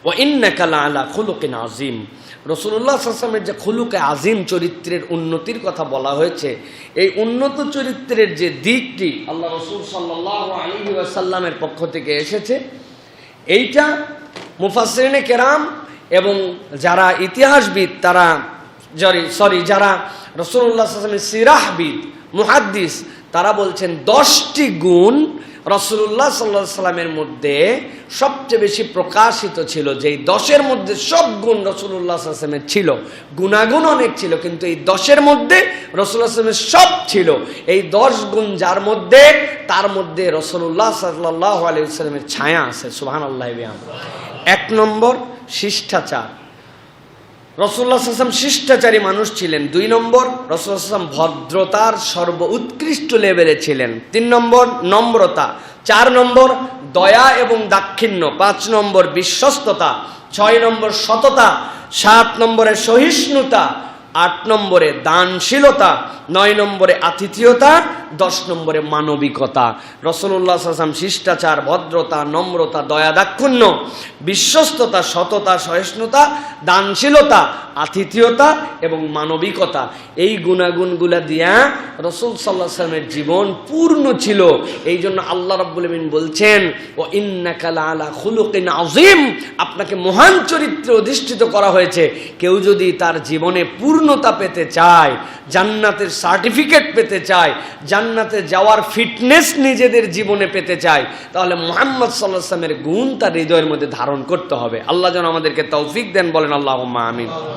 ওয়া ইন্নাকা লাআলা খুলুকিন আযীম। রাসূলুল্লাহ সাল্লাল্লাহু আলাইহি ওয়াসাল্লামের যে খুলুকে আযীম চরিত্রের উন্নতির কথা বলা হয়েছে, এই উন্নত চরিত্রের যে দিকটি আল্লাহ রাসূল সাল্লাল্লাহু আলাইহি ওয়াসাল্লামের পক্ষ থেকে এসেছে, এইটা মুফাসসিরিনে কেরাম এবং যারা ইতিহাসবিদ তারা যারা রাসূলুল্লাহ সাল্লাল্লাহু আলাইহি ওয়াসাল্লামের সিরাহবিদ মুহাদ্দিস তারা বলছেন 10টি গুণ রাসূলুল্লাহ সাল্লাল্লাহু আলাইহি ওয়াসাল্লামের মধ্যে সবচেয়ে বেশি প্রকাশিত ছিল। যেই 10-এর মধ্যে সব গুণ রাসূলুল্লাহ সাল্লাল্লাহু আলাইহি ওয়াসাল্লামের ছিল, গুণাগুণ অনেক ছিল, কিন্তু এই 10-এর মধ্যে রাসূলুল্লাহ সাল্লাল্লাহু আলাইহি ওয়াসাল্লামের সব ছিল। এই 10 গুণ যার মধ্যে, তার মধ্যে রাসূলুল্লাহ সাল্লাল্লাহু আলাইহি ওয়াসাল্লামের ছায়া আছে। সুবহানাল্লাহ। 1 নম্বর শিষ্টাচার, রাসূলুল্লাহ সাল্লাল্লাহু আলাইহি ওয়াসাল্লাম শিষ্টাচারী মানুষ ছিলেন। 2 নম্বর রাসূলুল্লাহ সাল্লাল্লাহু আলাইহি ওয়াসাল্লাম ভদ্রতার সর্বোৎকৃষ্ট লেভেলে ছিলেন। 3 নম্বর নম্রতা। 4 নম্বর দয়া এবং দাক্ষিণ্য। 5 নম্বর বিশ্বস্ততা। 6 নম্বর সততা। 7 নম্বরে সহিষ্ণুতা। 8 নম্বরে দানশীলতা। 9 নম্বরে আতিথেয়তা। 10 নম্বরে মানবিকতা। রাসূলুল্লাহ সাল্লাল্লাহু আলাইহি ওয়াসাল্লাম শিষ্টাচার, ভদ্রতা, নম্রতা, দয়া, দাক্ষিণ্য, বিশ্বস্ততা, সততা, সহিষ্ণুতা, দানশীলতা, আতিথেয়তা এবং মানবিকতা, এই গুণাগুণগুলা দিয়া রাসূল সাল্লাল্লাহু আলাইহি ওয়াসাল্লামের জীবন পূর্ণ ছিল। এই জন্য আল্লাহ রাব্বুল আলামিন বলছেন, ওয়া ইন্নাকা লাআলা খুলুকিন আযীম, আপনাকে মহান চরিত্রে অধিষ্ঠিত করা হয়েছে। কেউ যদি তার জীবনে পূর্ণতা পেতে চায়, জান্নাতের সার্টিফিকেট পেতে চায়, জান্নাতে যাওয়ার ফিটনেস নিজেদের জীবনে পেতে চায়, তাহলে মুহাম্মদ সাল্লাল্লাহু আলাইহি ওয়াসাল্লামের গুণ তার হৃদয়ের মধ্যে ধারণ করতে হবে। আল্লাহ যেন আমাদেরকে তৌফিক দেন, বলেন আল্লাহুম্মা আমিন।